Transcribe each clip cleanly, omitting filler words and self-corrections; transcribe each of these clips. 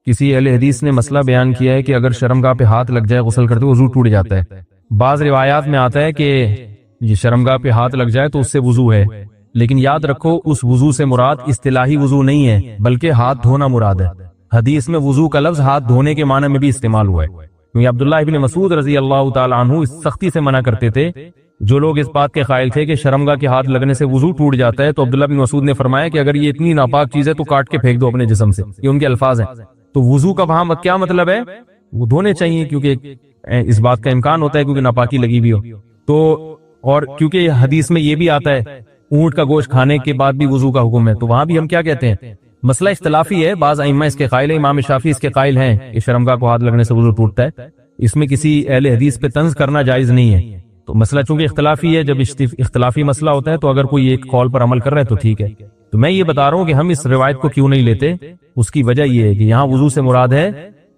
کسی اہل حدیث نے مسئلہ بیان کیا ہے کہ اگر شرمگاہ پہ ہاتھ لگ جائے غسل کرتے وضو ٹوٹ جاتا ہے. بعض روایات میں آتا ہے کہ یہ شرمگاہ پہ ہاتھ لگ جائے تو اس سے وضو ہے، لیکن یاد رکھو اس وضو سے مراد اصطلاحی وضو نہیں ہے بلکہ ہاتھ دھونا مراد ہے. حدیث میں وضو کا لفظ ہاتھ دھونے کے معنی میں بھی استعمال ہوا ہے، کیونکہ عبداللہ ابن مسعود رضی اللہ تعالی عنہ اس سختی سے منع کرتے تھے. جو لوگ اس بات کے قائل تھے کہ شرمگاہ کے ہاتھ لگنے سے وضو ٹوٹ جاتا ہے، تو عبداللہ بن مسعود نے فرمایا کہ اگر یہ اتنی ناپاک چیز ہے تو کاٹ کے پھینک دو اپنے جسم سے. یہ ان کے الفاظ ہیں. تو وضو کا وہاں کیا مطلب ہے؟ وہ دھونے چاہیے، کیونکہ اس بات کا امکان ہوتا ہے کیونکہ ناپاکی لگی بھی ہو. تو اور کیونکہ حدیث میں یہ بھی آتا ہے اونٹ کا گوشت کھانے کے بعد بھی وضو کا حکم ہے، تو وہاں بھی ہم کیا کہتے ہیں؟ مسئلہ اختلافی ہے. بعض ائمہ اس کے قائل ہیں، امام شافعی اس کے قائل ہیں کہ شرمگاہ کو ہاتھ لگنے سے وضو ٹوٹتا ہے. اس میں کسی اہل حدیث پہ طنز کرنا جائز نہیں ہے. تو مسئلہ چونکہ اختلافی ہے، جب اختلافی مسئلہ ہوتا ہے تو اگر کوئی ایک قول پر عمل کر رہا ہے تو ٹھیک ہے. تو میں یہ بتا رہا ہوں کہ ہم اس روایت کو کیوں نہیں لیتے. اس کی وجہ یہ ہے کہ یہاں وضو سے مراد ہے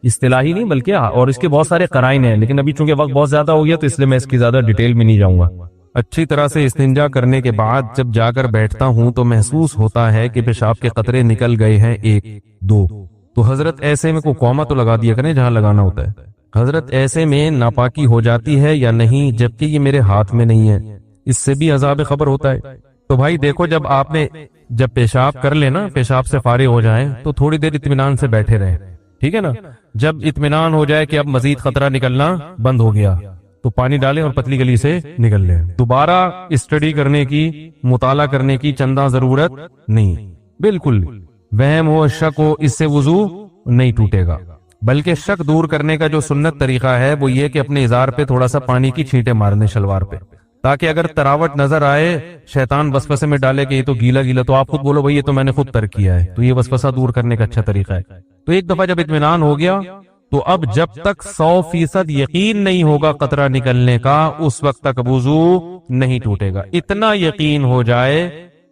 اصطلاحی نہیں بلکہ، اور اس کے بہت سارے قرائن ہیں، لیکن ابھی چونکہ وقت بہت زیادہ ہو گیا تو اس لیے میں اس کی زیادہ ڈیٹیل میں نہیں جاؤں گا. اچھی طرح سے استنجا کرنے کے بعد جب جا کر بیٹھتا ہوں تو محسوس ہوتا ہے کہ پیشاب کے قطرے نکل گئے ہیں 1-2. تو حضرت ایسے میں کو قوما تو لگا دیا کریں جہاں لگانا ہوتا ہے. حضرت ایسے میں ناپاکی ہو جاتی ہے یا نہیں، جبکہ یہ میرے ہاتھ میں نہیں ہے؟ اس سے بھی عذاب خبر ہوتا ہے. تو بھائی دیکھو، جب پیشاب کر لے نا، پیشاب سے فارغ ہو جائیں تو تھوڑی دیر اطمینان سے بیٹھے رہیں، ٹھیک ہے نا. جب اطمینان ہو جائے کہ اب مزید خطرہ نکلنا بند ہو گیا تو پانی ڈالیں اور پتلی گلی سے نکل لیں. دوبارہ اسٹڈی کرنے کی، مطالعہ کرنے کی چندہ ضرورت نہیں. بالکل وہم ہو، شک ہو، اس سے وضو نہیں ٹوٹے گا. بلکہ شک دور کرنے کا جو سنت طریقہ ہے وہ یہ کہ اپنے ازار پہ تھوڑا سا پانی کی چھینٹیں مارنے شلوار پہ، تاکہ اگر تراوٹ نظر آئے، شیطان وسوسے میں ڈالے کہ یہ تو گیلا گیلا، تو آپ خود بولو بھائی یہ تو میں نے خود ترک کیا ہے. تو یہ وسوسہ دور کرنے کا اچھا طریقہ ہے. تو ایک دفعہ جب اطمینان ہو گیا تو اب جب تک 100% یقین نہیں ہوگا قطرہ نکلنے کا، اس وقت تک وضو نہیں ٹوٹے گا. اتنا یقین ہو جائے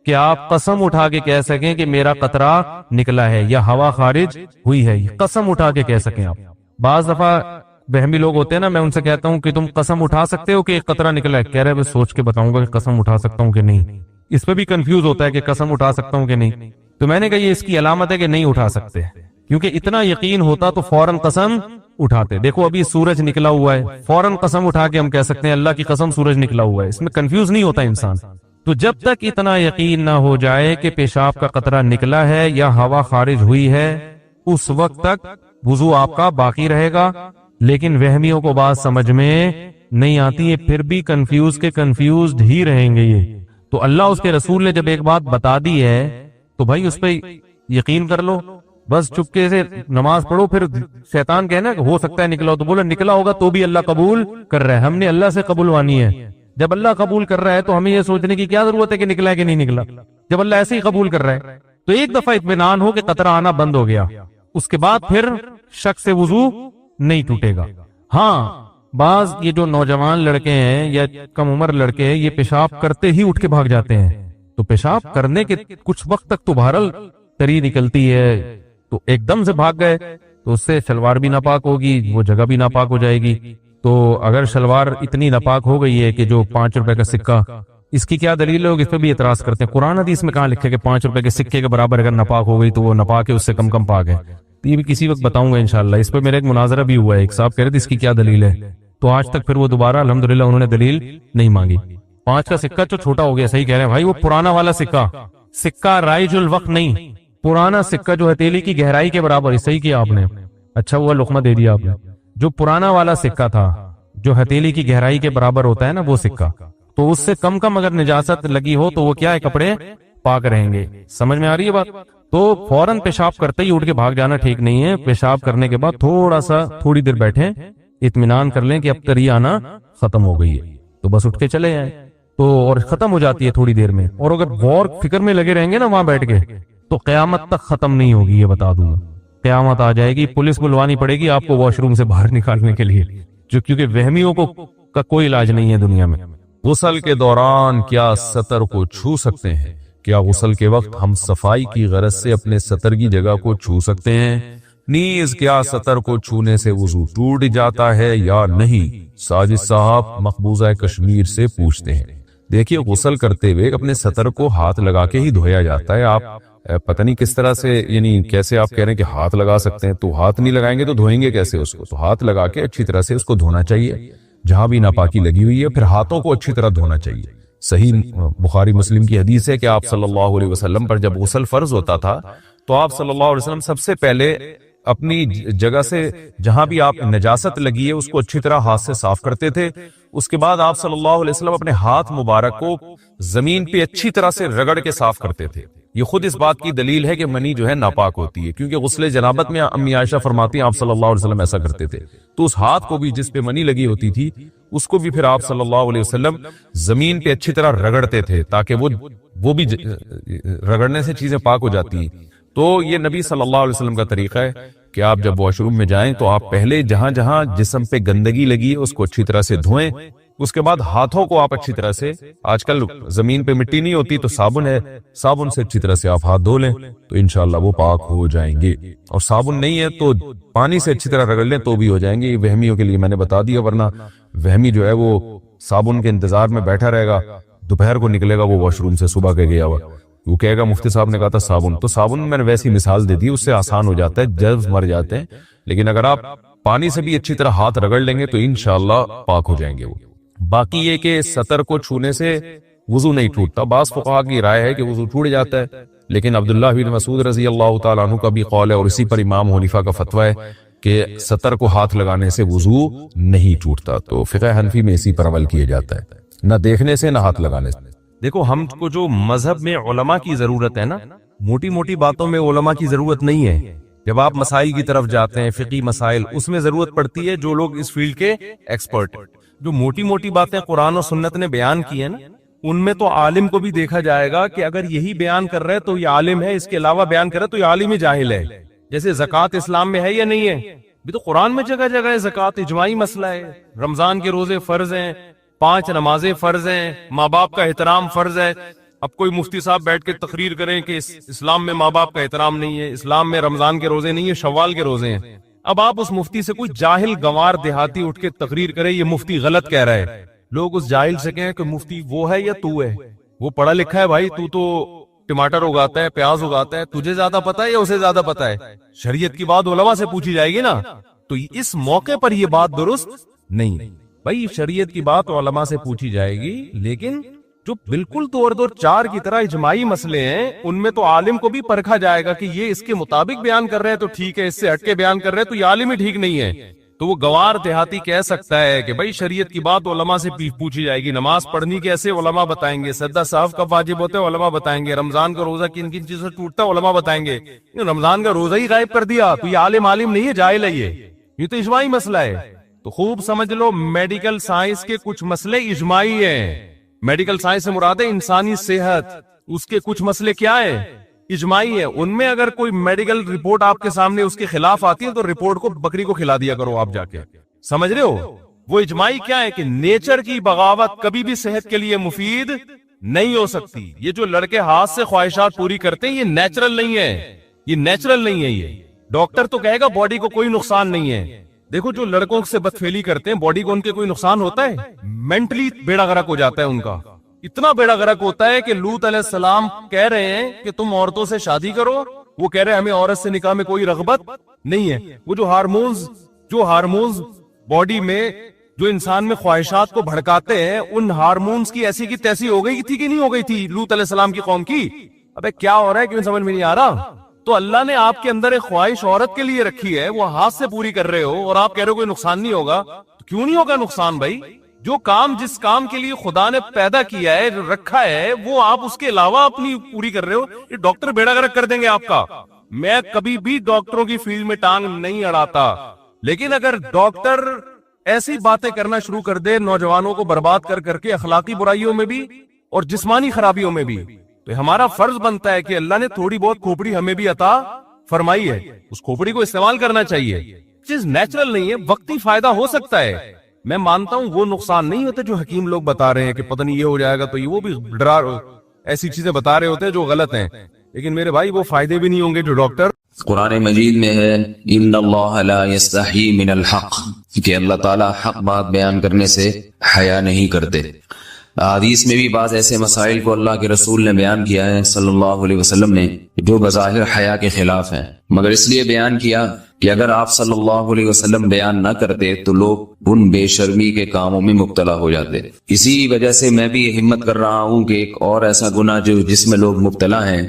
کہ آپ قسم اٹھا کے کہہ سکیں کہ میرا قطرہ نکلا ہے یا ہوا خارج ہوئی ہے، قسم اٹھا کے کہہ سکیں آپ. بعض دفعہ وہمی لوگ ہوتے ہیں نا، میں ان سے کہتا ہوں کہ تم قسم اٹھا سکتے ہو کہ ایک قطرہ نکلا ہے؟ کہہ رہے بس سوچ کے بتاؤں گا کہ قسم اٹھا سکتا ہوں کہ نہیں. اس پہ بھی کنفیوز ہوتا ہے کہ قسم اٹھا سکتا ہوں کہ نہیں. تو میں نے کہا یہ اس کی علامت ہے کہ نہیں اٹھا سکتے، کیونکہ اتنا یقین ہوتا تو فوراً قسم اٹھاتے. دیکھو ابھی سورج نکلا ہوا ہے، فوراً قسم اٹھا کے ہم کہہ سکتے ہیں اللہ کی قسم سورج نکلا ہوا ہے. اس میں کنفیوز نہیں ہوتا انسان. تو جب تک اتنا یقین نہ ہو جائے کہ پیشاب کا قطرہ نکلا ہے یا ہوا خارج ہوئی ہے، اس وقت تک وضو آپ کا باقی رہے گا. لیکن وہمیوں کو بات سمجھ میں نہیں آتی ہے، پھر بھی کنفیوزڈ ہی رہیں گے یہ. تو اللہ اس کے رسول نے جب ایک بات بتا دی ہے تو بھائی اس پہ یقین کر لو. بس چپکے سے نماز پڑھو. پھر شیطان کہنا کہ ہو سکتا ہے نکلا ہو، تو بولو نکلا ہوگا تو بھی اللہ قبول کر رہا ہے. ہم نے اللہ سے قبولوانی ہے. جب اللہ قبول کر رہا ہے تو ہمیں یہ سوچنے کی کیا ضرورت ہے کہ نکلا ہے کہ نہیں نکلا، جب اللہ ایسے ہی قبول کر رہا ہے. تو ایک دفعہ اطمینان ہو کہ قطرہ آنا بند ہو گیا، اس کے بعد پھر شک سے وضو نہیں ٹوٹے گا. ہاں بعض یہ جو نوجوان لڑکے ہیں یا کم عمر لڑکے ہیں، یہ پیشاب کرتے ہی اٹھ کے بھاگ جاتے ہیں. تو پیشاب کرنے کے کچھ وقت تک تو بہرحال تری نکلتی ہے، تو ایک دم سے بھاگ گئے تو اس سے شلوار بھی ناپاک ہوگی، وہ جگہ بھی ناپاک ہو جائے گی. تو اگر شلوار اتنی ناپاک ہو گئی ہے کہ جو 5 روپے کا سکہ، اس کی کیا دلیل ہے؟ اس پہ بھی اعتراض کرتے ہیں. قرآن حدیث میں کہاں لکھے کہ 5 روپے کے سکے کے برابر اگر ناپاک ہو گئی تو وہ ناپاک ہے، اس سے کم پاک ہے. تو یہ بھی کسی وقت بتاؤں گا انشاءاللہ. اس پہ میرا ایک مناظرہ بھی ہوا ہے، ایک صاحب کہہ رہے تھے اس کی کیا دلیل ہے، تو آج تک پھر وہ دوبارہ الحمدللہ انہوں نے دلیل نہیں مانگی. 5 کا سکہ تو چھوٹا ہو گیا، صحیح کہہ رہے ہیں بھائی. وہ پرانا والا سکہ رائج الوقت نہیں، پرانا سکہ جو ہتھیلی کی گہرائی کے برابر ہے. صحیح کیا آپ نے، اچھا ہوا لقمہ دے دیا آپ نے. جو پرانا والا سکہ تھا جو ہتھیلی کی گہرائی کے برابر ہوتا ہے نا وہ سکہ، تو اس سے کم اگر نجاست لگی ہو تو وہ کیا ہے، کپڑے پاک رہیں گے. سمجھ میں آ رہی ہے بات؟ تو فوراً پیشاب کرتے ہی اٹھ کے بھاگ جانا ٹھیک نہیں ہے. پیشاب کرنے کے بعد تھوڑی دیر بیٹھیں، اطمینان کر لیں کہ اب تری آنا ختم ہو گئی ہے، تو بس اٹھ کے چلے جائیں. تو اور ختم ہو جاتی ہے تھوڑی دیر میں. اور اگر غور فکر میں لگے رہیں گے نا وہاں بیٹھ کے تو قیامت تک ختم نہیں ہوگی. یہ بتا دوں، قیامت آ جائے گی، پولیس بلوانی پڑے گی آپ کو واش روم سے باہر نکالنے کے لیے، کیونکہ وہمیوں کا کوئی علاج نہیں ہے دنیا میں. غسل کے دوران کیا سطر کو چھو سکتے ہیں؟ کیا غسل کے وقت ہم صفائی کی غرض سے اپنے سطر کی جگہ کو چھو سکتے ہیں؟ نیز کیا سطر کو چھونے سے وضو ٹوٹ جاتا ہے یا نہیں؟ ساجد صاحب مقبوضہ کشمیر سے پوچھتے ہیں. دیکھیے غسل کرتے ہوئے اپنے سطر کو ہاتھ لگا کے ہی دھویا جاتا ہے. آپ پتہ نہیں کس طرح سے، یعنی کیسے آپ کہہ رہے ہیں کہ ہاتھ لگا سکتے ہیں، تو ہاتھ نہیں لگائیں گے تو دھوئیں گے کیسے اس کو؟ تو ہاتھ لگا کے اچھی طرح سے اس کو دھونا چاہیے، جہاں بھی ناپاکی لگی ہوئی ہے، پھر ہاتھوں کو اچھی طرح دھونا چاہیے۔ صحیح بخاری مسلم کی حدیث ہے کہ آپ صلی اللہ علیہ وسلم پر جب غسل فرض ہوتا تھا تو آپ صلی اللہ علیہ وسلم سب سے پہلے اپنی جگہ سے جہاں بھی آپ نجاست لگی ہے اس کو اچھی طرح ہاتھ سے صاف کرتے تھے۔ اس کے بعد آپ صلی اللہ علیہ وسلم اپنے ہاتھ مبارک کو زمین پہ اچھی طرح سے رگڑ کے صاف کرتے تھے۔ یہ خود اس بات کی دلیل ہے کہ منی جو ہے ناپاک ہوتی ہے، کیونکہ غسل جنابت میں امی عائشہ فرماتی ہیں آپ صلی اللہ علیہ وسلم ایسا کرتے تھے، تو اس ہاتھ کو بھی جس پہ منی لگی ہوتی تھی اس کو بھی پھر آپ صلی اللہ علیہ وسلم زمین پہ اچھی طرح رگڑتے تھے تاکہ وہ بھی رگڑنے سے چیزیں پاک ہو جاتی ہیں۔ تو یہ نبی صلی اللہ علیہ وسلم کا طریقہ ہے کہ آپ جب واش روم میں جائیں تو آپ پہلے جہاں جہاں جسم پہ گندگی لگی ہے اس کو اچھی طرح سے دھوئیں، اس کے بعد ہاتھوں کو آپ اچھی طرح سے، آج کل زمین پہ مٹی نہیں ہوتی تو صابن ہے، صابن سے اچھی طرح سے آپ ہاتھ دھو لیں تو انشاءاللہ وہ پاک ہو جائیں گے، اور صابن نہیں ہے تو پانی سے اچھی طرح رگڑ لیں تو بھی ہو جائیں گے۔ یہ وہمیوں کے لیے میں نے بتا دیا، ورنہ وہمی جو ہے وہ صابن کے انتظار میں بیٹھا رہے گا، دوپہر کو نکلے گا وہ واش روم سے صبح کے گیا ہوا، وہ کہے گا مفتی صاحب نے کہا تھا صابن، تو صابن میں نے ویسی مثال دے دی، اس سے آسان ہو جاتا ہے، جرمز مر جاتے ہیں، لیکن اگر آپ پانی سے بھی اچھی طرح ہاتھ رگڑ لیں گے تو انشاءاللہ پاک ہو جائیں گے وہ۔ باقی یہ کہ سطر کو چھونے سے وضو نہیں ٹوٹتا، بعض فقہا کی رائے ہے کہ وضو ٹوٹ جاتا ہے، لیکن عبداللہ بن مسعود رضی اللہ تعالیٰ عنہ کا بھی قول ہے اور اسی پر امام حنیفہ کا فتویٰ ہے کہ سطر کو ہاتھ لگانے سے وضو نہیں ٹوٹتا، تو فقہ حنفی میں اسی پر عمل کیا جاتا ہے، نہ دیکھنے سے نہ ہاتھ لگانے سے۔ دیکھو ہم کو جو مذہب میں علماء کی ضرورت ہے نا، موٹی موٹی باتوں میں علماء کی ضرورت نہیں ہے۔ جب آپ مسائل کی طرف جاتے ہیں، فقہی مسائل، اس میں ضرورت پڑتی ہے جو لوگ اس فیلڈ کے ایکسپرٹ۔ جو موٹی موٹی باتیں قرآن و سنت نے بیان کی ہیں نا، ان میں تو عالم کو بھی دیکھا جائے گا کہ اگر یہی بیان کر رہے تو یہ عالم ہے، اس کے علاوہ بیان کر رہے تو یہ عالم ہی جاہل ہے۔ جیسے زکوٰۃ اسلام میں ہے یا نہیں ہے؟ بھی تو قرآن میں جگہ جگہ ہے، زکوٰۃ اجماعی مسئلہ ہے، رمضان کے روزے فرض ہیں، 5 نمازیں فرض ہیں، ماں باپ کا احترام فرض ہے۔ اب کوئی مفتی صاحب بیٹھ کے تقریر کریں کہ اسلام میں ماں باپ کا احترام نہیں ہے، اسلام میں رمضان کے روزے نہیں ہے، شوال کے روزے ہیں۔ اب آپ اس مفتی سے، کوئی جاہل گوار دیہاتی اٹھ کے تقریر کرے یہ مفتی غلط کہہ رہا ہے، لوگ اس جاہل سے کہیں کہ مفتی وہ ہے یا تو ہے؟ وہ پڑھا لکھا ہے بھائی، تو ٹماٹر اگاتا ہے، پیاز اگاتا ہے، تجھے زیادہ پتا ہے یا اسے زیادہ پتا ہے؟ شریعت کی بات علماء سے پوچھی جائے گی نا، تو اس موقع پر یہ بات درست نہیں بھائی، شریعت کی بات علماء سے پوچھی جائے گی، لیکن جو بالکل دور دور 4 کی طرح اجماعی مسئلے ہیں ان میں تو عالم کو بھی پرکھا جائے گا کہ یہ اس کے مطابق بیان کر رہے ہیں تو ٹھیک ہے، اس سے ہٹ کے بیان کر رہے ہیں تو یہ عالم ہی ٹھیک نہیں ہے۔ تو وہ گوار دیہاتی کہہ سکتا ہے کہ بھائی شریعت کی بات علماء سے پوچھی جائے گی، نماز پڑھنی کیسے علماء بتائیں گے، سجدہ صاحب کب واجب ہوتے ہیں علماء بتائیں گے، رمضان کا روزہ کن کن چیزوں سے ٹوٹتا ہے علماء بتائیں گے۔ رمضان کا روزہ ہی غائب کر دیا تو یہ عالم نہیں ہے، جاہل ہے، یہ تو اجماعی مسئلہ ہے۔ تو خوب سمجھ لو، میڈیکل سائنس کے کچھ مسئلے اجماعی ہیں، میڈیکل سائنس سے مراد ہے انسانی صحت، اس کے کچھ مسئلے کیا ہیں؟ اجماعی ہے۔ ان میں اگر کوئی میڈیکل رپورٹ آپ کے سامنے اس کے خلاف آتی ہے تو رپورٹ کو بکری کو کھلا دیا کرو آپ جا کے، سمجھ رہے ہو؟ وہ اجماعی کیا ہے کہ نیچر کی بغاوت کبھی بھی صحت کے لیے مفید نہیں ہو سکتی۔ یہ جو لڑکے ہاتھ سے خواہشات پوری کرتے ہیں یہ نیچرل نہیں ہے، یہ نیچرل نہیں ہے۔ یہ ڈاکٹر تو کہے گا باڈی کو کوئی نقصان نہیں ہے، دیکھو جو لڑکوں سے بدفعلی کرتے ہیں باڈی کو ان کے کوئی نقصان ہوتا ہے؟ مینٹلی بیڑا غرق ہو جاتا ہے ان کا، اتنا بیڑا غرق ہوتا ہے کہ لوط علیہ السلام کہہ رہے ہیں کہ تم عورتوں سے شادی کرو، وہ کہہ رہے ہیں ہمیں عورت سے نکاح میں کوئی رغبت نہیں ہے۔ وہ جو ہارمونز باڈی میں جو انسان میں خواہشات کو بھڑکاتے ہیں، ان ہارمونز کی ایسی کی تیسی ہو گئی تھی کہ نہیں ہو گئی تھی لوط علیہ السلام کی قوم کی؟ ابے کیا ہو رہا ہے، کیوں سمجھ میں نہیں آ رہا؟ تو اللہ نے آپ کے اندر ایک خواہش عورت کے لیے رکھی ہے، وہ ہاتھ سے پوری کر رہے ہو اور آپ کہہ رہے ہو کوئی نقصان نہیں ہوگا، تو کیوں نہیں ہوگا نقصان بھائی؟ جو کام جس کام کے لیے خدا نے پیدا کیا ہے، رکھا ہے، وہ آپ اس کے علاوہ اپنی پوری کر رہے ہو، یہ ڈاکٹر بیڑا غرق کر دیں گے آپ کا۔ میں کبھی بھی ڈاکٹروں کی فیلڈ میں ٹانگ نہیں اڑاتا، لیکن اگر ڈاکٹر ایسی باتیں کرنا شروع کر دے نوجوانوں کو برباد کر کے اخلاقی برائیوں میں بھی اور جسمانی خرابیوں میں بھی، تو ہمارا فرض بنتا ہے کہ اللہ نے تھوڑی بہت کھوپڑی ہمیں بھی عطا فرمائی ہے، اس کھوپڑی کو استعمال کرنا چاہیے۔ چیز نیچرل نہیں ہے، وقتی فائدہ ہو سکتا ہے، میں مانتا ہوں وہ نقصان نہیں ہوتے جو حکیم لوگ بتا رہے ہیں کہ پتہ نہیں یہ ہو جائے گا، تو یہ وہ بھی ڈرا ایسی چیزیں بتا رہے ہوتے ہیں جو غلط ہیں، لیکن میرے بھائی وہ فائدے بھی نہیں ہوں گے جو ڈاکٹر۔ قرآن مجید میں ہے ان اللہ لا یستحی من الحق، کہ اللہ تعالیٰ حق بات بیان کرنے سے حیا نہیں کرتے۔ حدیث میں بھی بعض ایسے مسائل کو اللہ کے رسول نے بیان کیا ہے صلی اللہ علیہ وسلم نے جو بظاہر حیا کے خلاف ہیں، مگر اس لیے بیان کیا کہ اگر آپ صلی اللہ علیہ وسلم بیان نہ کرتے تو لوگ ان بے شرمی کے کاموں میں مبتلا ہو جاتے۔ اسی وجہ سے میں بھی یہ ہمت کر رہا ہوں کہ ایک اور ایسا گناہ جس میں لوگ مبتلا ہیں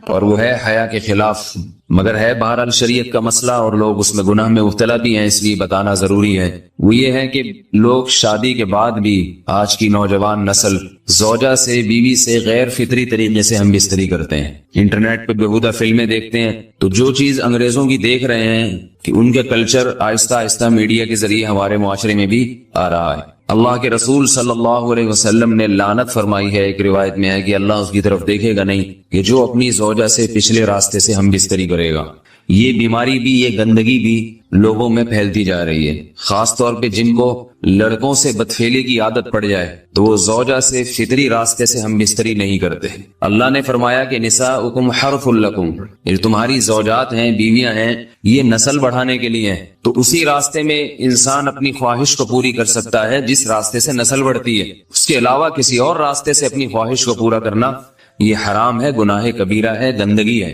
اور وہ ہے حیا کے خلاف، مگر ہے بہرحال شریعت کا مسئلہ اور لوگ اس میں گناہ میں مبتلا بھی ہیں، اس لیے بتانا ضروری ہے۔ وہ یہ ہے کہ لوگ شادی کے بعد بھی آج کی نوجوان نسل زوجہ سے، بیوی سے غیر فطری طریقے سے ہم بستری کرتے ہیں، انٹرنیٹ پہ بےہودہ فلمیں دیکھتے ہیں، تو جو چیز انگریزوں کی دیکھ رہے ہیں کہ ان کے کلچر آہستہ آہستہ میڈیا کے ذریعے ہمارے معاشرے میں بھی آ رہا ہے۔ اللہ کے رسول صلی اللہ علیہ وسلم نے لعنت فرمائی ہے، ایک روایت میں ہے کہ اللہ اس کی طرف دیکھے گا نہیں کہ جو اپنی زوجہ سے پچھلے راستے سے ہم بستری کرے گا۔ یہ بیماری بھی، یہ گندگی بھی لوگوں میں پھیلتی جا رہی ہے، خاص طور پہ جن کو لڑکوں سے بدفعلی کی عادت پڑ جائے تو وہ زوجہ سے فطری راستے سے ہم بستری نہیں کرتے۔ اللہ نے فرمایا کہ نساؤکم حرث لکم، یہ تمہاری زوجات ہیں، بیویاں ہیں، یہ نسل بڑھانے کے لیے ہیں، تو اسی راستے میں انسان اپنی خواہش کو پوری کر سکتا ہے جس راستے سے نسل بڑھتی ہے۔ اس کے علاوہ کسی اور راستے سے اپنی خواہش کو پورا کرنا یہ حرام ہے، گناہ کبیرہ ہے، گندگی ہے۔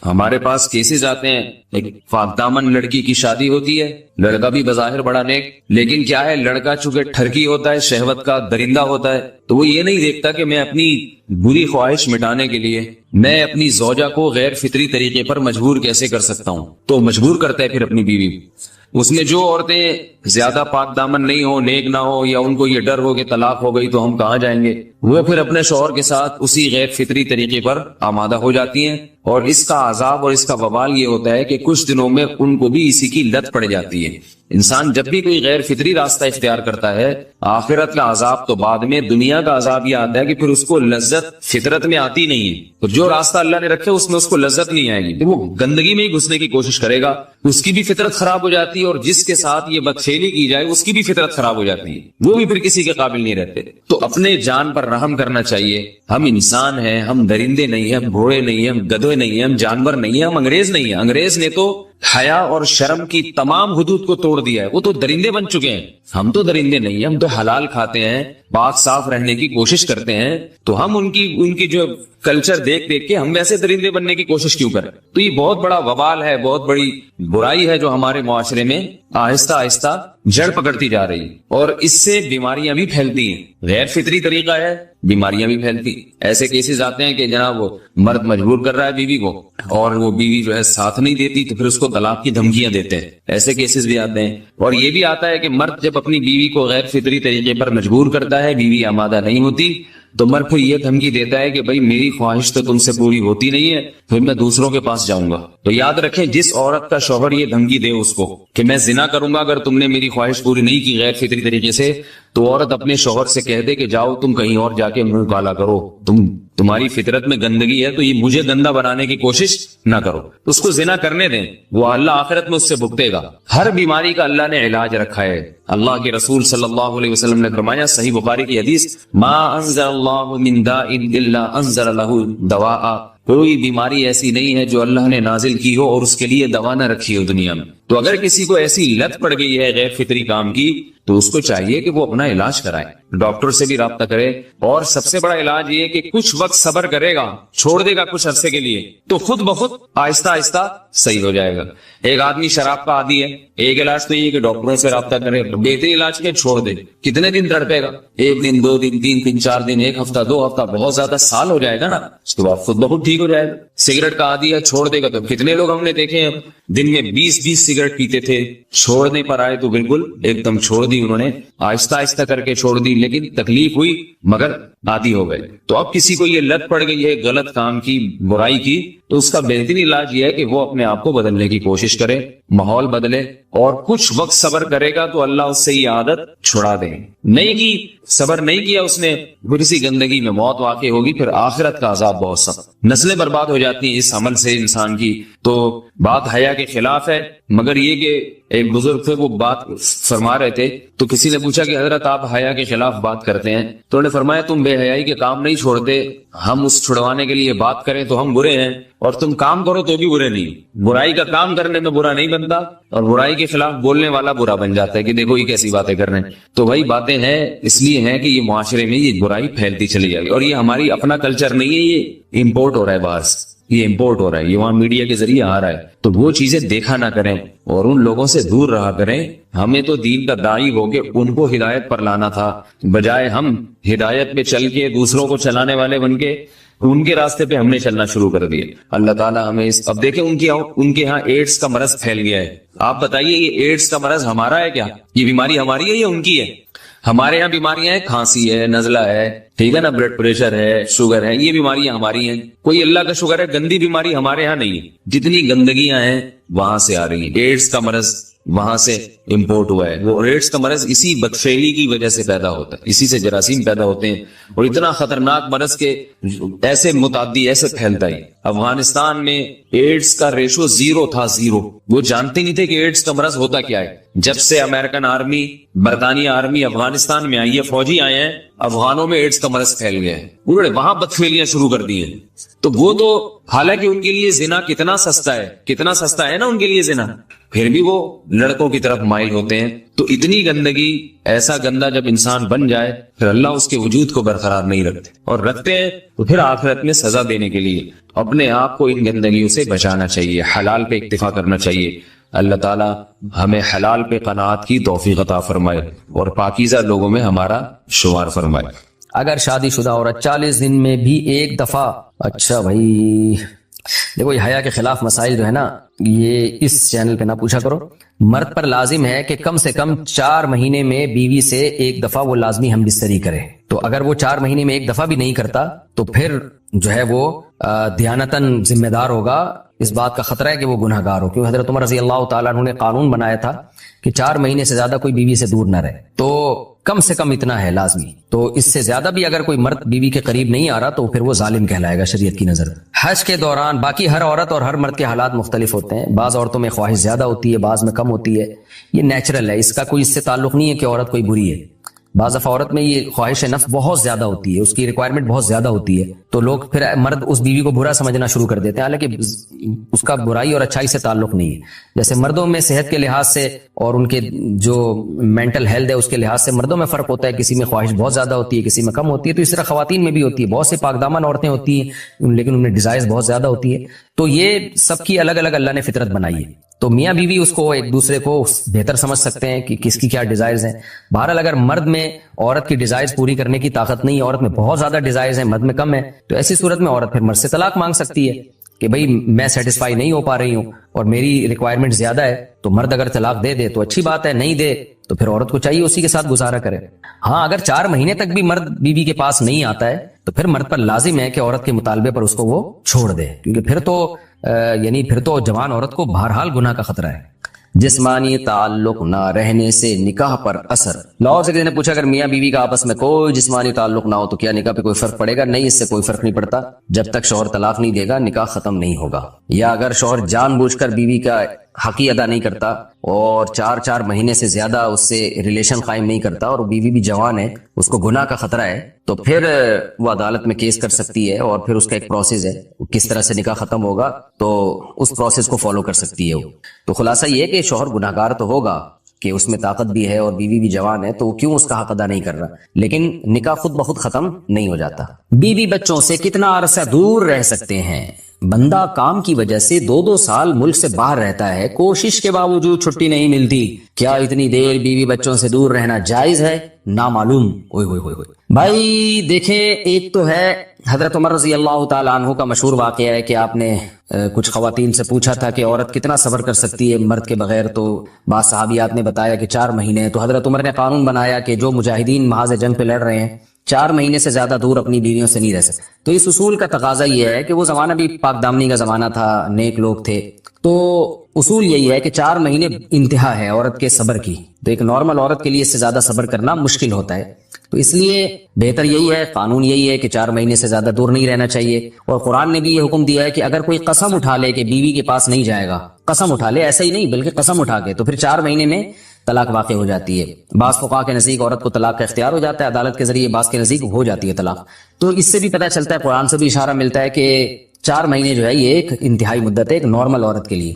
ہمارے پاس کیسز آتے ہیں، ایک پاک دامن لڑکی کی شادی ہوتی ہے، لڑکا بھی بظاہر بڑا نیک، لیکن کیا ہے، لڑکا چونکہ ٹھرکی ہوتا ہے، شہوت کا درندہ ہوتا ہے، تو وہ یہ نہیں دیکھتا کہ میں اپنی بری خواہش مٹانے کے لیے میں اپنی زوجہ کو غیر فطری طریقے پر مجبور کیسے کر سکتا ہوں، تو مجبور کرتا ہے پھر اپنی بیوی۔ اس میں جو عورتیں زیادہ پاک دامن نہیں ہو، نیک نہ ہو، یا ان کو یہ ڈر ہو کہ طلاق ہو گئی تو ہم کہاں جائیں گے، وہ پھر اپنے شوہر کے ساتھ اسی غیر فطری طریقے پر آمادہ ہو جاتی ہیں، اور اس کا عذاب اور اس کا وبال یہ ہوتا ہے کہ کچھ دنوں میں ان کو بھی اسی کی لت پڑ جاتی ہے۔ انسان جب بھی کوئی غیر فطری راستہ اختیار کرتا ہے، آخرت کا عذاب تو بعد میں، دنیا کا عذاب یہ آتا ہے کہ پھر اس کو لذت فطرت میں آتی نہیں ہے، تو جو راستہ اللہ نے رکھے اس میں اس کو لذت نہیں آئے گی، وہ گندگی میں ہی گھسنے کی کوشش کرے گا، اس کی بھی فطرت خراب ہو جاتی ہے، اور جس کے ساتھ یہ بدفعلی کی جائے اس کی بھی فطرت خراب ہو جاتی ہے، وہ بھی پھر کسی کے قابل نہیں رہتے۔ تو اپنے جان پر رحم کرنا چاہیے، ہم انسان ہیں، ہم درندے نہیں ہیں، ہم گھوڑے نہیں ہیں، ہم گدھے نہیں ہیں، ہم جانور نہیں ہیں، ہم انگریز نہیں ہیں۔ انگریز نے تو حیا اور شرم کی تمام حدود کو توڑ دیا ہے، وہ تو درندے بن چکے ہیں، ہم تو درندے نہیں ہیں، ہم تو حلال کھاتے ہیں، پاک صاف رہنے کی کوشش کرتے ہیں، تو ہم ان کی جو کلچر دیکھ کے ہم ویسے درندے بننے کی کوشش کیوں کریں؟ تو یہ بہت بڑا وبال ہے، بہت بڑی برائی ہے جو ہمارے معاشرے میں آہستہ آہستہ جڑ پکڑتی جا رہی ہے، اور اس سے بیماریاں بھی پھیلتی ہیں، غیر فطری طریقہ ہے، بیماریاں بھی پھیلتی۔ ایسے کیسز آتے ہیں کہ جناب وہ مرد مجبور کر رہا ہے بیوی کو، اور وہ بیوی جو ہے ساتھ نہیں دیتی تو پھر اس کو طلاق کی دھمکیاں دیتے ہیں، ایسے کیسز بھی آتے ہیں۔ اور یہ بھی آتا ہے کہ مرد جب اپنی بیوی کو غیر فطری طریقے پر مجبور کرتا ہے، بیوی آمادہ نہیں ہوتی، تو مرد پھر یہ دھمکی دیتا ہے کہ بھائی میری خواہش تو تم سے پوری ہوتی نہیں ہے، پھر میں دوسروں کے پاس جاؤں گا۔ تو یاد رکھیں، جس عورت کا شوہر یہ دھمکی دے اس کو کہ میں زنا کروں گا اگر تم نے میری خواہش پوری نہیں کی غیر فطری طریقے سے، تو عورت اپنے شوہر سے کہہ دے کہ جاؤ تم کہیں اور جا کے منہ کالا کرو، تمہاری فطرت میں گندگی ہے تو یہ مجھے گندا بنانے کی کوشش نہ کرو، اس کو زنا کرنے دیں، وہ اللہ آخرت میں اس سے بھگتے گا۔ ہر بیماری کا اللہ نے علاج رکھا ہے۔ اللہ کے رسول صلی اللہ علیہ وسلم نے فرمایا، صحیح بخاری کی حدیث، ما انزل اللہ من داء الا انزل له دواء، کوئی بیماری ایسی نہیں ہے جو اللہ نے نازل کی ہو اور اس کے لیے دوا نہ رکھی ہو دنیا میں۔ تو اگر کسی کو ایسی لت پڑ گئی ہے غیر فطری کام کی تو اس کو چاہیے کہ وہ اپنا علاج کرائے، ڈاکٹر سے بھی رابطہ کرے، اور سب سے بڑا علاج یہ کہ کچھ وقت صبر کرے گا، چھوڑ دے گا کچھ عرصے کے لیے، تو خود بخود آہستہ آہستہ صحیح ہو جائے گا۔ ایک آدمی شراب کا عادی ہے، ایک علاج تو یہ کہ ڈاکٹروں سے رابطہ کرے، بہترین علاج کے چھوڑ دے، کتنے دن تڑپے گا؟ ایک دن، دو دن، تین دن، چار دن، ایک ہفتہ، دو ہفتہ، بہت زیادہ سال ہو جائے گا نا، اس کے بعد خود بخود ٹھیک ہو جائے گا۔ سگریٹ کا عادی ہے، چھوڑ دے گا، تو کتنے لوگ ہم نے دیکھے ہیں دن میں 20 سگریٹ پیتے تھے، چھوڑنے پر آئے تو بالکل ایک دم چھوڑ دی انہوں نے، آہستہ آہستہ کر کے چھوڑ دی، لیکن تکلیف ہوئی مگر عادی ہو گئے۔ تو اب کسی کو یہ لت پڑ گئی ہے غلط کام کی، برائی کی، تو اس کا بہترین علاج یہ ہے کہ وہ اپنے آپ کو بدلنے کی کوشش کرے، ماحول بدلے، اور کچھ وقت صبر کرے گا تو اللہ اس سے یہ عادت چھڑا دے۔ نہیں کی، صبر نہیں کیا اس نے، پھر اسی گندگی میں موت واقع ہوگی، پھر آخرت کا عذاب بہت سخت، نسلیں برباد ہو جاتی ہیں اس عمل سے انسان کی۔ تو بات حیا کے خلاف ہے، مگر یہ کہ ایک بزرگ تھے وہ بات فرما رہے تھے، تو کسی نے پوچھا کہ حضرت آپ حیا کے خلاف بات کرتے ہیں، تو انہوں نے فرمایا تم بے حیائی کے کام نہیں چھوڑتے، ہم اس چھڑوانے کے لیے بات کریں تو ہم برے ہیں، اور تم کام کرو تو بھی برے نہیں. برائی کا کام کرنے میں برا نہیں بنتا, اور برائی کے خلاف بولنے والا برا بن جاتا ہے کہ دیکھو یہ کیسی باتیں کر رہے ہیں. تو وہی باتیں ہیں اس لیے ہیں کہ یہ معاشرے میں یہ برائی پھیلتی چلی جائے گی, اور یہ ہماری اپنا کلچر نہیں ہے, یہ امپورٹ ہو رہا ہے باہر سے, یہ امپورٹ ہو رہا ہے, یہ وہاں میڈیا کے ذریعے آ رہا ہے. تو وہ چیزیں دیکھا نہ کریں اور ان لوگوں سے دور رہا کریں. ہمیں تو دین کا داعی ہو کے ان کو ہدایت پر لانا تھا, بجائے ہم ہدایت پہ چل کے دوسروں کو چلانے والے بن کے ان کے راستے پہ ہم نے چلنا شروع کر دیا. اللہ تعالیٰ ہمیں اب دیکھیں ان کے ہاں ایڈس کا مرض پھیل گیا ہے. آپ بتائیے یہ ایڈس کا مرض ہمارا ہے کیا؟ یہ بیماری ہماری ہے یا ان کی ہے؟ ہمارے یہاں بیماریاں ہیں, کھانسی ہے, نزلہ ہے, ٹھیک ہے نا, بلڈ پریشر ہے, شوگر ہے, یہ بیماریاں ہماری ہیں. کوئی اللہ کا شکر ہے گندی بیماری ہمارے یہاں نہیں ہے. جتنی گندگیاں ہیں وہاں سے آ رہی ہیں. ایڈس کا مرض وہاں سے امپورٹ ہوا ہے. وہ ایڈس کا مرض اسی بدفعلی کی وجہ سے پیدا ہوتا ہے, اسی سے جراثیم پیدا ہوتے ہیں, اور اتنا خطرناک مرض کے ایسے متعدی ایسے پھیلتا ہے. افغانستان میں ایڈس کا ریشو 0 تھا, 0. وہ جانتے نہیں تھے کہ ایڈس کا مرض ہوتا کیا ہے. جب سے امریکن آرمی, برطانیہ آرمی افغانستان میں آئی ہے, فوجی آئے ہیں, افغانوں میں ایڈس کا مرض پھیل گیا ہے. انہوں نے وہاں بدفعلیاں شروع کر دی ہیں. تو وہ تو حالانکہ ان کے لیے زنا کتنا سستا ہے, کتنا سستا ہے نا ان کے لیے زنا, پھر بھی وہ لڑکوں کی طرف مائل ہوتے ہیں. تو اتنی گندگی, ایسا گندا جب انسان بن جائے پھر اللہ اس کے وجود کو برقرار نہیں رکھتے, اور رکھتے ہیں تو پھر آخرت میں سزا دینے کے لیے اپنے آپ کو ان گندگیوں سے بچانا چاہیے, حلال پہ اکتفا کرنا چاہیے. اللہ تعالیٰ ہمیں حلال پہ قناعت کی توفیق عطا فرمائے اور پاکیزہ لوگوں میں ہمارا شمار فرمائے. اگر شادی شدہ عورت 40 دن میں بھی ایک دفعہ, اچھا بھائی دیکھو یہ حیا کے خلاف مسائل جو ہے نا, یہ اس چینل پہ نہ پوچھا کرو. مرد پر لازم ہے کہ کم سے کم 4 مہینے میں بیوی سے ایک دفعہ وہ لازمی ہم بستری کرے. تو اگر وہ 4 مہینے میں ایک دفعہ بھی نہیں کرتا تو پھر جو ہے وہ دیانتاً ذمہ دار ہوگا. اس بات کا خطرہ ہے کہ وہ گناہ گار ہو, کیونکہ حضرت عمر رضی اللہ تعالیٰ عنہ نے قانون بنایا تھا کہ 4 مہینے سے زیادہ کوئی بیوی سے دور نہ رہے. تو کم سے کم اتنا ہے لازمی. تو اس سے زیادہ بھی اگر کوئی مرد بیوی کے قریب نہیں آ رہا تو پھر وہ ظالم کہلائے گا شریعت کی نظر. حج کے دوران باقی ہر عورت اور ہر مرد کے حالات مختلف ہوتے ہیں. بعض عورتوں میں خواہش زیادہ ہوتی ہے, بعض میں کم ہوتی ہے. یہ نیچرل ہے, اس کا کوئی اس سے تعلق نہیں ہے کہ عورت کوئی بری ہے. بعض دفعہ عورت میں یہ خواہش نفس بہت زیادہ ہوتی ہے, اس کی ریکوائرمنٹ بہت زیادہ ہوتی ہے, تو لوگ پھر مرد اس بیوی کو برا سمجھنا شروع کر دیتے ہیں, حالانکہ اس کا برائی اور اچھائی سے تعلق نہیں ہے. جیسے مردوں میں صحت کے لحاظ سے اور ان کے جو مینٹل ہیلتھ ہے اس کے لحاظ سے مردوں میں فرق ہوتا ہے, کسی میں خواہش بہت زیادہ ہوتی ہے, کسی میں کم ہوتی ہے. تو اس طرح خواتین میں بھی ہوتی ہے, بہت سے پاک دامن عورتیں ہوتی ہیں لیکن ان میں ڈیزائرز بہت زیادہ ہوتی ہے. تو یہ سب کی الگ الگ اللہ نے فطرت بنائی ہے. تو میاں بیوی اس کو ایک دوسرے کو بہتر سمجھ سکتے ہیں کہ کس کی کیا ڈیزائرز ہیں. بہرحال اگر مرد میں عورت کی ڈیزائرز پوری کرنے کی طاقت نہیں, عورت میں بہت زیادہ ڈیزائرز ہیں, مرد میں کم ہے, تو ایسی صورت میں عورت پھر مرد سے طلاق مانگ سکتی ہے کہ بھئی میں سیٹسفائی نہیں ہو پا رہی ہوں اور میری ریکوائرمنٹ زیادہ ہے. تو مرد اگر طلاق دے دے تو اچھی بات ہے, نہیں دے تو پھر عورت کو چاہیے اسی کے ساتھ گزارا کرے. ہاں اگر 4 مہینے تک بھی مرد بیوی کے پاس نہیں آتا ہے تو پھر مرد پر لازم ہے کہ عورت کے مطالبے پر اس کو وہ چھوڑ دے, کیونکہ پھر تو جوان عورت کو بہرحال گناہ کا خطرہ ہے. جسمانی تعلق نہ رہنے سے نکاح پر اثر. لاہور سے کسی نے پوچھا اگر میاں بیوی کا آپس میں کوئی جسمانی تعلق نہ ہو تو کیا نکاح پہ کوئی فرق پڑے گا؟ نہیں, اس سے کوئی فرق نہیں پڑتا. جب تک شوہر طلاق نہیں دے گا نکاح ختم نہیں ہوگا. یا اگر شوہر جان بوجھ کر بیوی کا حق ہی ادا نہیں کرتا اور 4 مہینے سے زیادہ اس سے ریلیشن قائم نہیں کرتا اور بیوی بھی جوان ہے, اس کو گناہ کا خطرہ ہے, تو پھر وہ عدالت میں کیس کر سکتی ہے اور پھر اس کا ایک پروسیس ہے, کس طرح سے نکاح ختم ہوگا تو اس پروسیس کو فالو کر سکتی ہے وہ. تو خلاصہ یہ کہ شوہر گناہ گار تو ہوگا کہ اس میں طاقت بھی ہے اور بیوی بھی جوان ہے, تو وہ کیوں اس کا حق ادا نہیں کر رہا, لیکن نکاح خود بخود ختم نہیں ہو جاتا. بیوی بچوں سے کتنا عرصہ دور رہ سکتے ہیں؟ بندہ کام کی وجہ سے 2 سال ملک سے باہر رہتا ہے, کوشش کے باوجود چھٹی نہیں ملتی. کیا اتنی دیر بیوی بچوں سے دور رہنا جائز ہے؟ نامعلوم. بھائی دیکھیں, ایک تو ہے حضرت عمر رضی اللہ تعالیٰ عنہ کا مشہور واقعہ ہے کہ آپ نے کچھ خواتین سے پوچھا تھا کہ عورت کتنا صبر کر سکتی ہے مرد کے بغیر, تو بعض صحابیات نے بتایا کہ 4 مہینے. تو حضرت عمر نے قانون بنایا کہ جو مجاہدین محاذ جنگ پہ لڑ رہے ہیں 4 مہینے سے زیادہ دور اپنی بیویوں سے نہیں رہ سکتے. تو اس اصول کا تقاضا یہ ہے کہ وہ زمانہ بھی پاک دامنی کا زمانہ تھا, نیک لوگ تھے, تو اصول یہی ہے کہ 4 مہینے انتہا ہے عورت کے صبر کی. تو ایک نارمل عورت کے لیے اس سے زیادہ صبر کرنا مشکل ہوتا ہے, تو اس لیے بہتر یہی ہے, قانون یہی ہے کہ 4 مہینے سے زیادہ دور نہیں رہنا چاہیے. اور قرآن نے بھی یہ حکم دیا ہے کہ اگر کوئی قسم اٹھا لے کہ بیوی کے پاس نہیں جائے گا, قسم اٹھا لے, ایسا ہی نہیں بلکہ قسم اٹھا کے, تو پھر 4 مہینے میں طلاق واقع ہو جاتی ہے. بعض فقہا کے نزدیک عورت کو طلاق کا اختیار ہو جاتا ہے عدالت کے ذریعے, بعض کے نزدیک ہو جاتی ہے طلاق. تو اس سے بھی پتہ چلتا ہے, قرآن سے بھی اشارہ ملتا ہے کہ 4 مہینے جو ہے یہ ایک انتہائی مدت ہے ایک نارمل عورت کے لیے.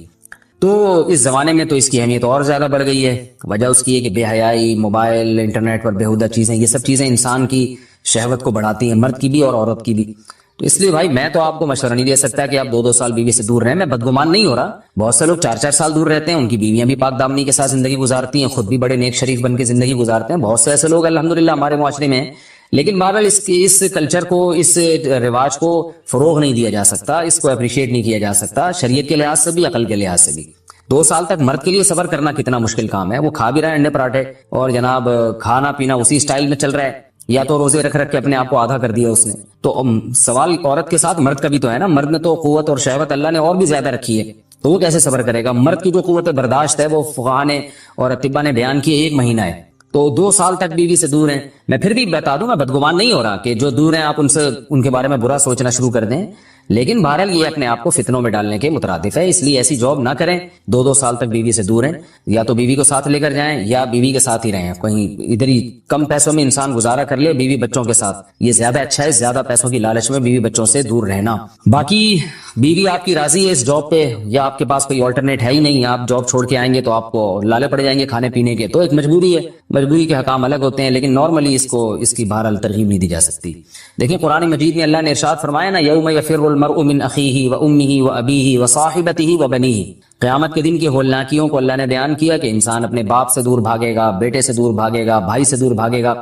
تو اس زمانے میں تو اس کی اہمیت اور زیادہ بڑھ گئی ہے. وجہ اس کی ہے کہ بے حیائی، موبائل، انٹرنیٹ پر بیہودہ چیزیں، یہ سب چیزیں انسان کی شہوت کو بڑھاتی ہیں، مرد کی بھی اور عورت کی بھی. تو اس لیے بھائی میں تو آپ کو مشورہ نہیں دے سکتا کہ آپ 2-2 سال بیوی سے دور رہیں. میں بدگمان نہیں ہو رہا، بہت سے لوگ 4-4 سال دور رہتے ہیں، ان کی بیویاں بھی پاک دامنی کے ساتھ زندگی گزارتی ہیں، خود بھی بڑے نیک شریف بن کے زندگی گزارتے ہیں. بہت سے ایسے لوگ الحمدللہ ہمارے معاشرے میں ہیں. لیکن بہرحال اس کلچر کو، اس رواج کو فروغ نہیں دیا جا سکتا، اس کو اپریشیٹ نہیں کیا جا سکتا شریعت کے لحاظ سے بھی، عقل کے لحاظ سے بھی. 2 سال تک مرد کے لیے صبر کرنا کتنا مشکل کام ہے. وہ کھا بھی رہا ہے انڈے پراٹھے اور جناب کھانا پینا اسی سٹائل میں چل رہا ہے، یا تو روزے رکھ کے اپنے آپ کو آدھا کر دیا اس نے. تو سوال عورت کے ساتھ مرد کا بھی تو ہے نا. مرد نے تو قوت اور شہوت اللہ نے اور بھی زیادہ رکھی ہے، تو وہ کیسے صبر کرے گا؟ مرد کی جو قوت برداشت ہے وہ فقہاء نے اور اطباء نے بیان کی 1 مہینہ ہے. تو 2 سال تک بیوی سے دور ہیں. میں پھر بھی بتا دوں، میں بدگمان نہیں ہو رہا کہ جو دور ہیں آپ ان کے بارے میں برا سوچنا شروع کر دیں، لیکن بہرحال یہ اپنے آپ کو فتنوں میں ڈالنے کے مترادف ہے. اس لیے ایسی جاب نہ کریں. 2-2 سال تک بیوی سے دور ہیں، یا تو بیوی کو ساتھ لے کر جائیں یا بیوی کے ساتھ ہی رہیں. کہیں ادھر ہی کم پیسوں میں انسان گزارا کر لے بیوی بچوں کے ساتھ، یہ زیادہ اچھا ہے. زیادہ پیسوں کی لالچ میں بیوی بچوں سے دور رہنا. باقی بیوی آپ کی راضی ہے اس جاب پہ، یا آپ کے پاس کوئی آلٹرنیٹ ہے ہی نہیں، آپ جاب چھوڑ کے آئیں گے تو آپ کو لالے پڑ جائیں گے کھانے پینے کے، تو ایک مجبوری ہے. مجبوری کے حکام الگ ہوتے ہیں، لیکن نارملی اس کی بہرحال ترغیب نہیں دی جا سکتی. دیکھیں قرآن مجید میں اللہ نے ارشاد فرمایا نا، یوم یفر المرء من اخیہ وامہ وابیہ وصاحبتہ وبنیہ. قیامت کے دن کی ہولناکیوں کو اللہ نے بیان کیا کہ انسان اپنے باپ سے دور بھاگے گا، بیٹے سے دور بھاگے گا، بھائی سے دور بھاگے گا.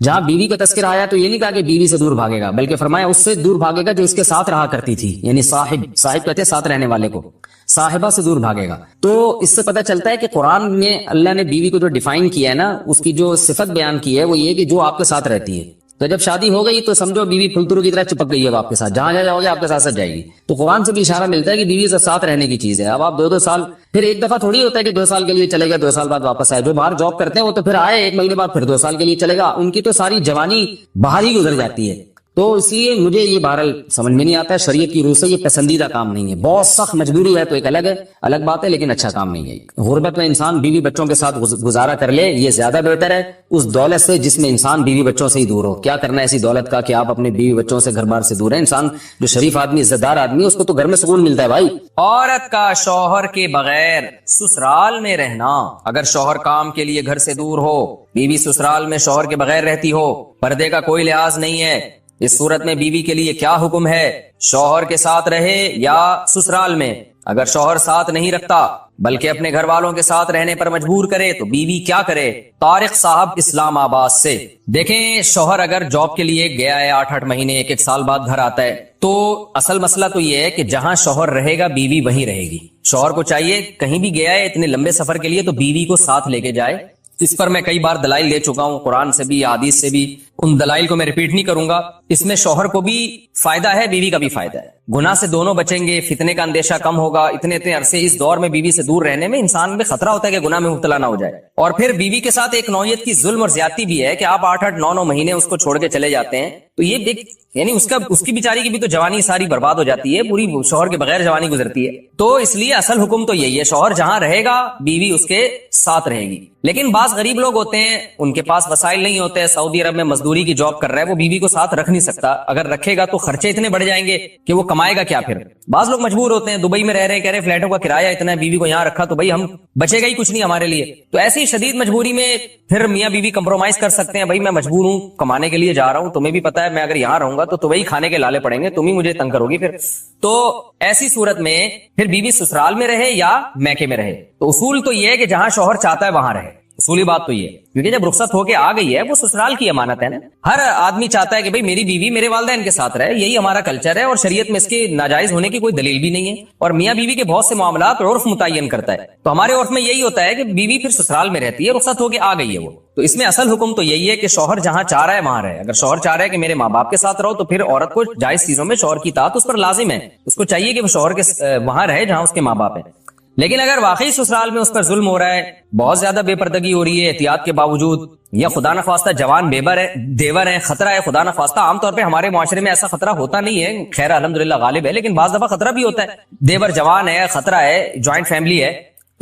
جہاں بیوی کا تذکرہ آیا تو یہ نہیں کہا کہ بیوی سے دور بھاگے گا، بلکہ فرمایا اس سے دور بھاگے گا جو اس کے ساتھ رہا کرتی تھی. یعنی صاحب کہتے ہیں ساتھ رہنے والے کو، صاحبہ سے دور بھاگے گا. تو اس سے پتہ چلتا ہے کہ قرآن میں اللہ نے بیوی کو جو ڈیفائن کیا ہے نا، اس کی جو صفت بیان کی ہے وہ یہ کہ جو آپ کے ساتھ رہتی ہے. تو جب شادی ہو گئی تو سمجھو بیوی پھلترو کی طرح چپک گئی ہے آپ کے ساتھ، جہاں جاؤ گے آپ کے ساتھ جائے گی. تو قرآن سے بھی اشارہ ملتا ہے کہ بیوی سے ساتھ رہنے کی چیز ہے. اب آپ 2-2 سال، پھر ایک دفعہ تھوڑی ہوتا ہے کہ 2 سال کے لیے چلے گا 2 سال بعد واپس آئے. جو باہر جاب کرتے ہیں وہ تو پھر آئے 1 مہینے بعد پھر 2 سال کے لیے چلے گا. ان کی تو ساری جوانی باہر ہی گزر جاتی ہے. تو اس لیے مجھے یہ بہرحال سمجھ میں نہیں آتا ہے. شریعت کی روح سے یہ پسندیدہ کام نہیں ہے. بہت سخت مجبوری ہے تو ایک الگ بات ہے، لیکن اچھا کام نہیں ہے. غربت میں انسان بیوی بچوں کے ساتھ گزارا کر لے، یہ زیادہ بہتر ہے اس دولت سے جس میں انسان بیوی بچوں سے ہی دور ہو. کیا کرنا ہے ایسی دولت کا کہ آپ اپنے بیوی بچوں سے گھر بار سے دور ہیں. انسان جو شریف آدمی، عزت دار آدمی، اس کو تو گھر میں سکون ملتا ہے بھائی. عورت کا شوہر کے بغیر سسرال میں رہنا. اگر شوہر کام کے لیے گھر سے دور ہو، بیوی سسرال میں شوہر کے بغیر رہتی ہو، پردے کا کوئی لحاظ نہیں ہے، اس صورت میں بیوی کے لیے کیا حکم ہے؟ شوہر کے ساتھ رہے یا سسرال میں؟ اگر شوہر ساتھ نہیں رکھتا بلکہ اپنے گھر والوں کے ساتھ رہنے پر مجبور کرے تو بیوی کیا کرے؟ طارق صاحب اسلام آباد سے. دیکھیں شوہر اگر جاب کے لیے گیا ہے 8-8 مہینے 1-1 سال بعد گھر آتا ہے، تو اصل مسئلہ تو یہ ہے کہ جہاں شوہر رہے گا بیوی وہیں رہے گی. شوہر کو چاہیے کہیں بھی گیا ہے اتنے لمبے سفر کے لیے تو بیوی کو ساتھ لے کے جائے. اس پر میں کئی بار دلائل دے چکا ہوں، قرآن سے بھی حدیث سے بھی. ان دلائل کو میں ریپیٹ نہیں کروں گا. اس میں شوہر کو بھی فائدہ ہے، بیوی کا بھی فائدہ ہے. گناہ سے دونوں بچیں گے، فتنے کا اندیشہ کم ہوگا. اتنے عرصے اس دور میں بیوی سے دور رہنے میں انسان میں خطرہ ہوتا ہے کہ گناہ میں مبتلا نہ ہو جائے. اور پھر بیوی کے ساتھ ایک نوعیت کی ظلم اور زیادتی بھی ہے کہ آپ 8-8 9-9 مہینے اس کو چھوڑ کے چلے جاتے ہیں، تو یہ یعنی اس کی بیچاری کی بھی تو جوانی ساری برباد ہو جاتی ہے، پوری شوہر کے بغیر جوانی گزرتی ہے. تو اس لیے اصل حکم تو یہی ہے، شوہر جہاں رہے گا بیوی اس کے ساتھ رہے گی. لیکن بعض غریب لوگ ہوتے ہیں، ان کے پاس وسائل نہیں ہوتے، سعودی عرب میں مزدوری کی جاب کر رہا ہے، وہ بیوی کو ساتھ رکھ نہیں سکتا. اگر رکھے گا تو خرچے اتنے بڑھ جائیں گے کہ وہ کمائے گا کیا پھر. بعض لوگ مجبور ہوتے ہیں، دبئی میں رہ رہے کہہ رہے فلیٹوں کا کرایہ اتنا ہے، بیوی کو یہاں رکھا تو بھائی ہم بچے گا ہی کچھ نہیں ہمارے لیے. تو ایسی شدید مجبوری میں پھر میاں بیوی کمپرومائز کر سکتے ہیں. بھائی میں مجبور ہوں، کمانے کے لیے جا رہا ہوں، تمہیں بھی پتا ہے میں اگر یہاں رہوں گا تو وہی کھانے کے لالے پڑیں گے، تم ہی مجھے تنگ کرو گی پھر. تو ایسی صورت میں پھر بیوی سسرال میں رہے یا میکے میں رہے. تو اصول تو یہ ہے کہ جہاں شوہر چاہتا ہے وہاں رہے. اصولی بات تو یہ ہے، کیونکہ جب رخصت ہو کے آ گئی ہے وہ سسرال کی امانت ہے نا. ہر آدمی چاہتا ہے کہ بھائی میری بیوی میرے والدین کے ساتھ رہے، یہی ہمارا کلچر ہے اور شریعت میں اس کے ناجائز ہونے کی کوئی دلیل بھی نہیں ہے. اور میاں بیوی کے بہت سے معاملات عرف متعین کرتا ہے، تو ہمارے عرف میں یہی ہوتا ہے کہ بیوی پھر سسرال میں رہتی ہے، رخصت ہو کے آ گئی ہے وہ. تو اس میں اصل حکم تو یہی ہے کہ شوہر جہاں چاہ رہا ہے وہاں رہے. اگر شوہر چاہ رہا ہے کہ میرے ماں باپ کے ساتھ رہو تو پھر عورت کو جائز چیزوں میں شوہر کی اطاعت اس پر لازم ہے. اس کو چاہیے کہ وہ شوہر کے وہاں رہے جہاں اس کے ماں باپ ہیں. لیکن اگر واقعی سسرال میں اس پر ظلم ہو رہا ہے، بہت زیادہ بے پردگی ہو رہی ہے احتیاط کے باوجود، یا خدا نخواستہ جوان دیور ہے، خطرہ ہے خدا نخواستہ. عام طور پہ ہمارے معاشرے میں ایسا خطرہ ہوتا نہیں ہے، خیر الحمدللہ غالب ہے، لیکن بعض دفعہ خطرہ بھی ہوتا ہے. دیور جوان ہے، خطرہ ہے، جوائنٹ فیملی ہے،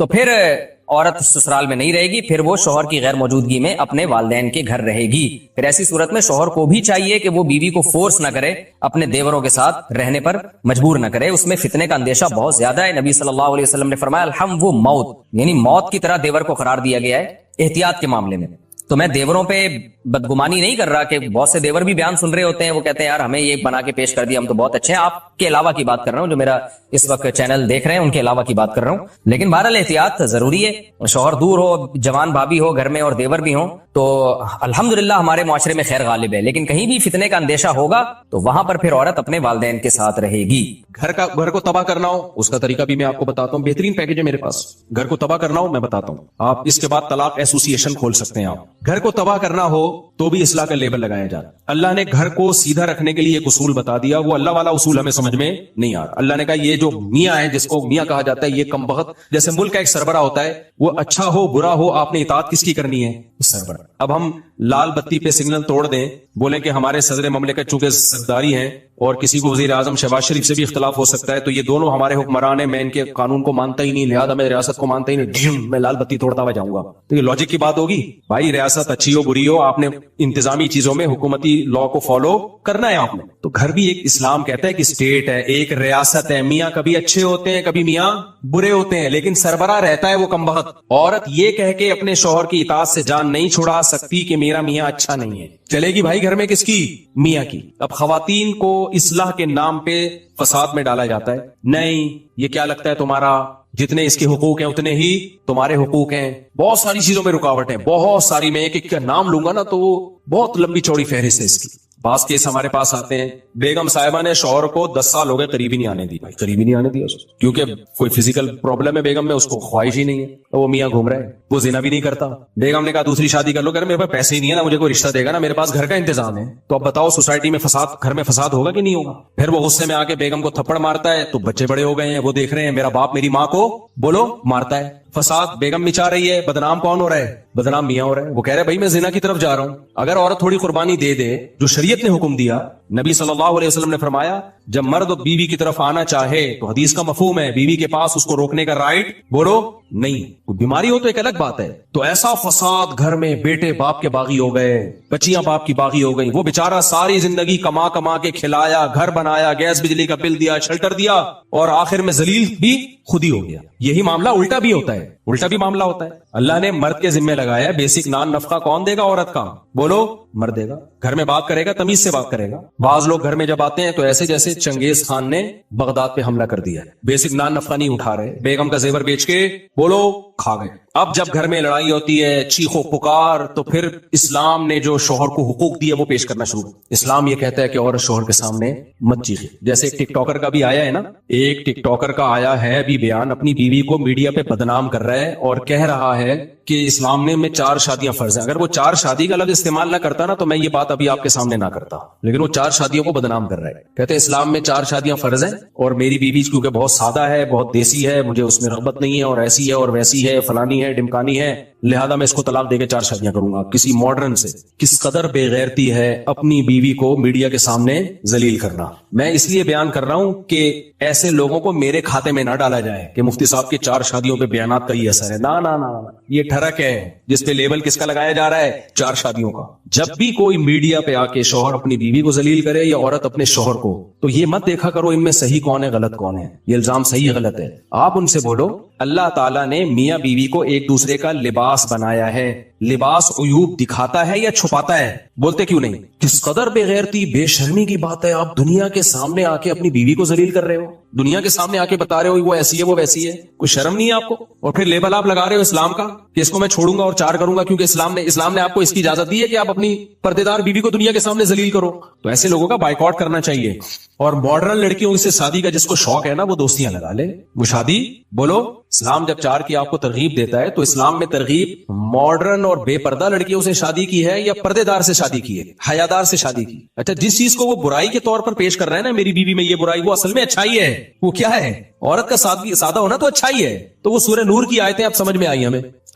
تو پھر عورت سسرال میں نہیں رہے گی, پھر وہ شوہر کی غیر موجودگی میں اپنے والدین کے گھر رہے گی. پھر ایسی صورت میں شوہر کو بھی چاہیے کہ وہ بیوی کو فورس نہ کرے, اپنے دیوروں کے ساتھ رہنے پر مجبور نہ کرے. اس میں فتنے کا اندیشہ بہت زیادہ ہے. نبی صلی اللہ علیہ وسلم نے فرمایا الحم وہ موت, یعنی موت کی طرح دیور کو قرار دیا گیا ہے احتیاط کے معاملے میں. تو میں دیوروں پہ بدگمانی نہیں کر رہا کہ بہت سے دیور بھی بیان سن رہے ہوتے ہیں, وہ کہتے ہیں یار ہمیں یہ بنا کے پیش کر دیا, ہم تو بہت اچھے ہیں. آپ کے علاوہ کی بات کر رہا ہوں, جو میرا اس وقت چینل دیکھ رہے ہیں ان کے علاوہ کی بات کر رہا ہوں. لیکن بہرحال احتیاط ضروری ہے. شوہر دور ہو, جوان بھابھی ہو گھر میں اور دیور بھی ہوں, تو الحمدللہ ہمارے معاشرے میں خیر غالب ہے. لیکن کہیں بھی فتنے کا اندیشہ ہوگا تو وہاں پر پھر عورت اپنے والدین کے ساتھ رہے گی. گھر کو تباہ کرنا ہو اس کا طریقہ بھی میں آپ کو بتاتا ہوں, بہترین پیکج ہے میرے پاس. گھر کو تباہ کرنا ہو میں بتاتا ہوں, آپ اس کے بعد طلاق ایسوسی ایشن کھول سکتے ہیں. آپ گھر کو تباہ کرنا ہو تو بھی اصلاح کا لیبل لگایا جاتا. اللہ نے گھر کو سیدھا رکھنے کے لیے ایک اصول بتا دیا, وہ اللہ والا اصول ہمیں سمجھ میں نہیں آ رہا. اللہ نے کہا یہ جو میاں ہے, جس کو میاں کہا جاتا ہے, یہ کم بخت, جیسے ملک کا ایک سربراہ ہوتا ہے, وہ اچھا ہو برا ہو آپ نے اطاعت کس کی کرنی ہے, سربراہ. اب ہم لال بتی پہ سگنل توڑ دیں, بولیں کہ ہمارے صدر مملکت چونکہ سرداری ہیں اور کسی کو وزیر اعظم شہباز شریف سے بھی اختلاف ہو سکتا ہے, تو یہ دونوں ہمارے حکمران ہیں, میں ان کے قانون کو مانتا ہی نہیں, لہٰذا میں ریاست کو مانتا ہی نہیں, میں لال بتی توڑتا ہوا جاؤں گا. تو یہ لاجک کی بات ہوگی بھائی, ریاست اچھی ہو بری ہو آپ نے انتظامی چیزوں میں حکومتی لا کو فالو کرنا ہے آپ نے. تو گھر بھی ایک اسلام کہتا ہے کہ اسٹیٹ ہے, ایک ریاست ہے. میاں کبھی اچھے ہوتے ہیں کبھی میاں برے ہوتے ہیں, لیکن سربراہ رہتا ہے وہ کم بخت. عورت یہ کہہ کے اپنے شوہر کی اطاعت سے جان نہیں چھڑا سکتی کہ میرا میاں اچھا نہیں ہے. چلے گی بھائی گھر میں کس کی, میاں کی. اب خواتین کو اصلاح کے نام پہ فساد میں ڈالا جاتا ہے. نہیں, یہ کیا لگتا ہے تمہارا, جتنے اس کے حقوق ہیں اتنے ہی تمہارے حقوق ہیں. بہت ساری چیزوں میں رکاوٹ ہیں, بہت ساری. میں ایک کا نام لوں گا نا تو وہ بہت لمبی چوڑی فہرست ہے اس کی. بعض کیس ہمارے پاس آتے ہیں, بیگم صاحبہ نے شوہر کو 10 سال ہو گئے قریب ہی نہیں آنے دی. بھائی قریب ہی نہیں آنے دیا کیونکہ کوئی فزیکل پرابلم ہے بیگم میں, اس کو خواہش ہی نہیں ہے, وہ میاں گھوم رہا ہے, وہ زنا بھی نہیں کرتا. بیگم نے کہا دوسری شادی کر لو, میرے پاس پیسے ہی نہیں ہے نا, مجھے کوئی رشتہ دے گا نا, میرے پاس گھر کا انتظام ہے. تو اب بتاؤ سوسائٹی میں فساد, گھر میں فساد ہوگا کہ نہیں ہوگا. پھر وہ غصے میں آ کے بیگم کو تھپڑ مارتا ہے, تو بچے بڑے ہو گئے ہیں, وہ دیکھ رہے ہیں میرا باپ میری ماں کو بولو مارتا ہے. فساد بیگم مچا رہی ہے, بدنام کون ہو رہا ہے, بدنام میاں ہو رہا ہے. وہ کہہ رہے بھائی میں زنا کی طرف جا رہا ہوں. اگر عورت تھوڑی قربانی دے دے جو شریعت نے حکم دیا, نبی صلی اللہ علیہ وسلم نے فرمایا جب مرد بیوی کی طرف آنا چاہے تو حدیث کا مفہوم ہے بیوی کے پاس اس کو روکنے کا رائٹ بولو نہیں. کوئی بیماری ہو تو ایک الگ بات ہے. تو ایسا فساد گھر میں, بیٹے باپ کے باغی ہو گئے, بچیاں باپ کی باغی ہو گئی. وہ بیچارہ ساری زندگی کما کما کے کھلایا, گھر بنایا, گیس بجلی کا بل دیا, شیلٹر دیا, اور آخر میں ذلیل بھی خود ہی ہو گیا. یہی معاملہ الٹا بھی ہوتا ہے, الٹا بھی معاملہ ہوتا ہے. اللہ نے مرد کے ذمہ لگایا بیسک نان نفقہ کون دے گا عورت کا, بولو مرد دے گا. گھر میں بات کرے گا, تمیز سے بات کرے گا. بعض لوگ گھر میں جب آتے ہیں تو ایسے جیسے چنگیز خان نے بغداد پہ حملہ کر دیا ہے, بیسک نان نفقہ نہیں اٹھا رہے, بیگم کا زیور بیچ کے بولو کھا گئے. اب جب گھر میں لڑائی ہوتی ہے, چیخ و پکار, تو پھر اسلام نے جو شوہر کو حقوق دیا وہ پیش کرنا شروع. اسلام یہ کہتا ہے کہ عورت شوہر کے سامنے مت چیخے. جیسے ایک ٹک ٹاکر کا بھی آیا ہے نا, ایک ٹک ٹاکر کا آیا ہے ابھی بیان, اپنی بیوی کو میڈیا پہ بدنام کر رہا ہے اور کہہ رہا ہے کہ اسلام میں 4 شادیاں فرض ہیں. اگر وہ 4 شادی کا لفظ استعمال نہ کرتا نا تو میں یہ بات ابھی آپ کے سامنے نہ کرتا, لیکن وہ 4 شادیوں کو بدنام کر رہا ہے. کہتے ہیں اسلام میں 4 شادیاں فرض ہیں اور میری بیوی کیونکہ بہت سادہ ہے, بہت دیسی ہے, مجھے اس میں رغبت نہیں ہے, اور ایسی ہے اور ویسی ہے, فلانی ہے, ڈمکانی ہے, لہذا میں اس کو طلاق دے کے 4 شادیاں کروں گا. کسی ماڈرن سے کس قدر بے غیرتی ہے اپنی بیوی کو میڈیا کے سامنے ذلیل کرنا. میں اس لیے بیان کر رہا ہوں کہ ایسے لوگوں کو میرے کھاتے میں نہ ڈالا جائے کہ مفتی صاحب کے 4 شادیوں پہ بیانات کا یہ اثر ہے. نا یہ ٹھرک ہے جس پہ لیبل کس کا لگایا جا رہا ہے, 4 شادیوں کا. جب بھی کوئی میڈیا پہ آ کے شوہر اپنی بیوی کو ذلیل کرے یا عورت اپنے شوہر کو, تو یہ مت دیکھا کرو ان میں صحیح کون ہے غلط کون ہے, یہ الزام صحیح غلط ہے. آپ ان سے بولو اللہ تعالیٰ نے میاں بیوی کو ایک دوسرے کا لباس بنایا ہے, لباس عیوب دکھاتا ہے یا چھپاتا ہے, بولتے کیوں نہیں؟ کس قدر بے غیرتی بے شرمی کی بات ہے. آپ دنیا کے سامنے آ کے اپنی بیوی کو ذلیل کر رہے ہو, دنیا کے سامنے آ کے بتا رہے ہو وہ ایسی ہے وہ ویسی ہے, کوئی شرم نہیں ہے آپ کو؟ اور پھر لیبل آپ لگا رہے ہو اسلام کا کہ اس کو میں چھوڑوں گا اور 4 کروں گا کیونکہ اسلام نے آپ کو اس کی اجازت دی ہے کہ آپ اپنی پردے دار بیوی کو دنیا کے سامنے ذلیل کرو. تو ایسے لوگوں کا بائیکاٹ کرنا چاہیے. اور ماڈرن لڑکیوں سے شادی کا جس کو شوق ہے نا وہ دوستیاں لگا لے, وہ شادی بولو. اسلام جب 4 کی آپ کو ترغیب دیتا ہے تو اسلام میں ترغیب ماڈرن اور بے پردہ لڑکیوں سے شادی کی ہے یا پردے دار سے شادی کی ہے, حیادار سے شادی کی. اچھا جس چیز کو وہ برائی کے طور پر پیش کر رہے ہیں نا میری بیوی میں یہ برائی, وہ اصل میں اچھائی ہے. وہ کیا ہے؟ عورت کا سادہ ہونا تو اچھائی ہے. تو وہ سورہ نور کی آیتیں اب سمجھ میں آئی ہمیں.